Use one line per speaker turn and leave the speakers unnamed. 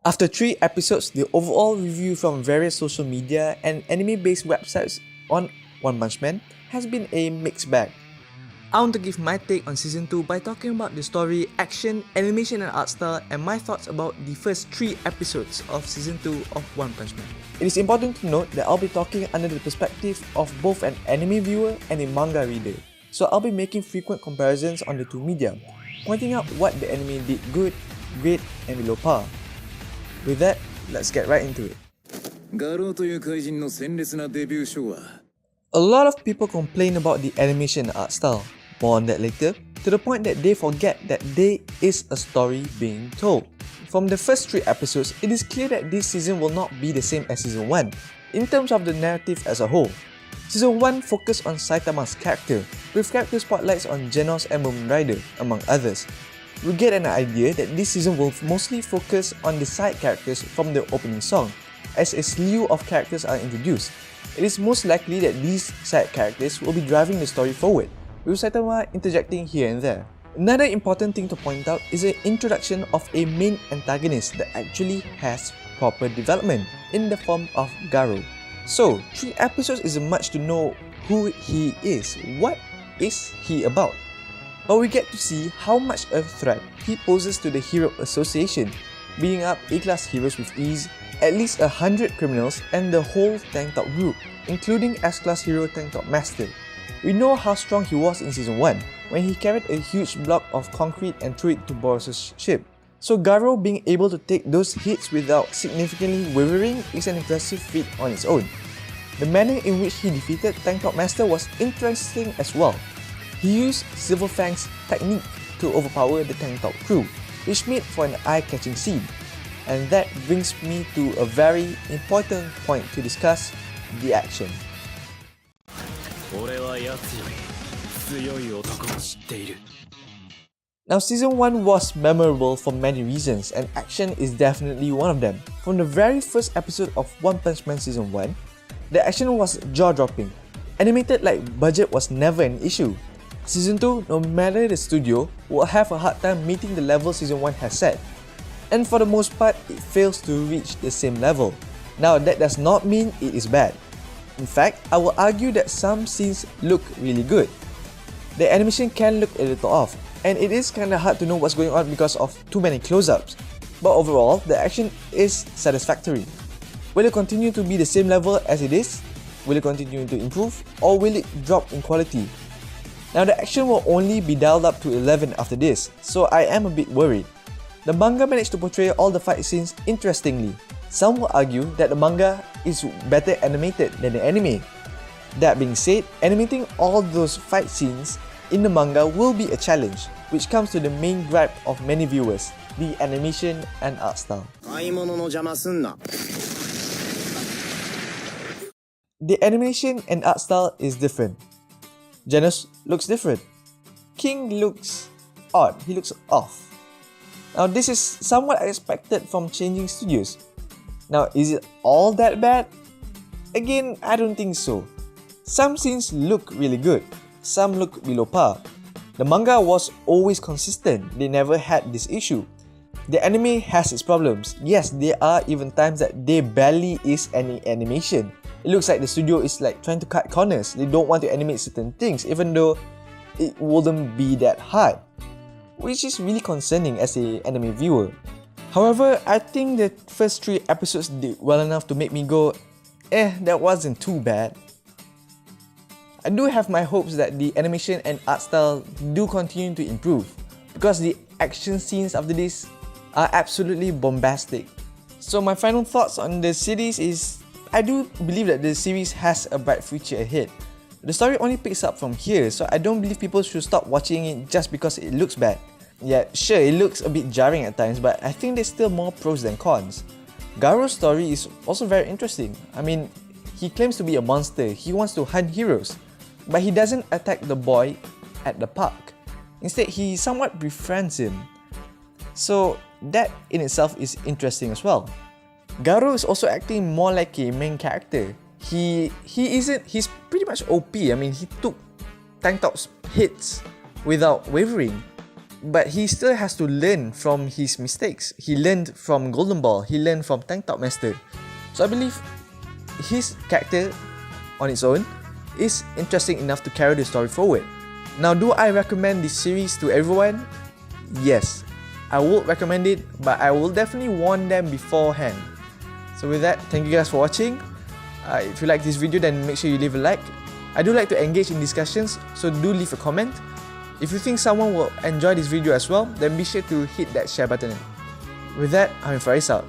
After 3 episodes, the overall review from various social media and anime-based websites on One Punch Man has been a mixed bag. I want to give my take on Season 2 by talking about the story, action, animation and art style, and my thoughts about the first 3 episodes of Season 2 of One Punch Man. It is important to note that I'll be talking under the perspective of both an anime viewer and a manga reader, so I'll be making frequent comparisons on the two media, pointing out what the anime did good, great, and below par. With that, let's get right into it. A lot of people complain about the animation and art style, more on that later, to the point that they forget that there is a story being told. From the first 3 episodes, it is clear that this season will not be the same as Season 1, in terms of the narrative as a whole. Season 1 focused on Saitama's character, with character spotlights on Genos and Moomin Rider, among others. We get an idea that this season will mostly focus on the side characters from the opening song, as a slew of characters are introduced. It is most likely that these side characters will be driving the story forward, with Saitama interjecting here and there. Another important thing to point out is the introduction of a main antagonist that actually has proper development, in the form of Garo. So, 3 episodes isn't much to know who he is, what is he about. But we get to see how much a threat he poses to the Hero Association, beating up A-class heroes with ease, at least 100 criminals, and the whole Tank Top group, including S-class hero Tank Top Master. We know how strong he was in Season 1, when he carried a huge block of concrete and threw it to Boros' ship. So Garo being able to take those hits without significantly wavering is an impressive feat on its own. The manner in which he defeated Tank Top Master was interesting as well. He used Silver Fang's technique to overpower the Tank Top crew, which made for an eye-catching scene. And that brings me to a very important point to discuss: the action. Now, Season 1 was memorable for many reasons, and action is definitely one of them. From the very first episode of One Punch Man Season 1, the action was jaw-dropping. Animated like budget was never an issue. Season 2, no matter the studio, will have a hard time meeting the level Season 1 has set. And for the most part, it fails to reach the same level. Now, that does not mean it is bad. In fact, I will argue that some scenes look really good. The animation can look a little off, and it is kinda hard to know what's going on because of too many close-ups. But overall, the action is satisfactory. Will it continue to be the same level as it is? Will it continue to improve? Or will it drop in quality? Now, the action will only be dialed up to 11 after this, so I am a bit worried. The manga managed to portray all the fight scenes interestingly. Some will argue that the manga is better animated than the anime. That being said, animating all those fight scenes in the manga will be a challenge, which comes to the main gripe of many viewers: the animation and art style. The animation and art style is different. Genos looks different. King looks odd, he looks off. Now, this is somewhat expected from changing studios. Now, is it all that bad? Again, I don't think so. Some scenes look really good, some look below par. The manga was always consistent, they never had this issue. The anime has its problems. Yes, there are even times that there barely is any animation. It looks like the studio is like trying to cut corners. They don't want to animate certain things, even though it wouldn't be that hard, which is really concerning as an anime viewer. However, I think the first 3 episodes did well enough to make me go, that wasn't too bad. I do have my hopes that the animation and art style do continue to improve, because the action scenes after this are absolutely bombastic. So my final thoughts on the series is, I do believe that the series has a bright future ahead. The story only picks up from here, so I don't believe people should stop watching it just because it looks bad. Yeah, sure, it looks a bit jarring at times, but I think there's still more pros than cons. Garo's story is also very interesting. I mean, he claims to be a monster, he wants to hunt heroes, but he doesn't attack the boy at the park. Instead, he somewhat befriends him. So that in itself is interesting as well. Garo is also acting more like a main character. He's pretty much OP. I mean, he took Tank Top's hits without wavering. but he still has to learn from his mistakes. He learned from Golden Ball, he learned from Tank Top Master. So I believe his character on its own is interesting enough to carry the story forward. Now, do I recommend this series to everyone? Yes, I would recommend it, but I will definitely warn them beforehand. So with that, thank you guys for watching. If you like this video, then make sure you leave a like. I do like to engage in discussions, so do leave a comment. If you think someone will enjoy this video as well, then be sure to hit that share button. With that, I'm Faris out.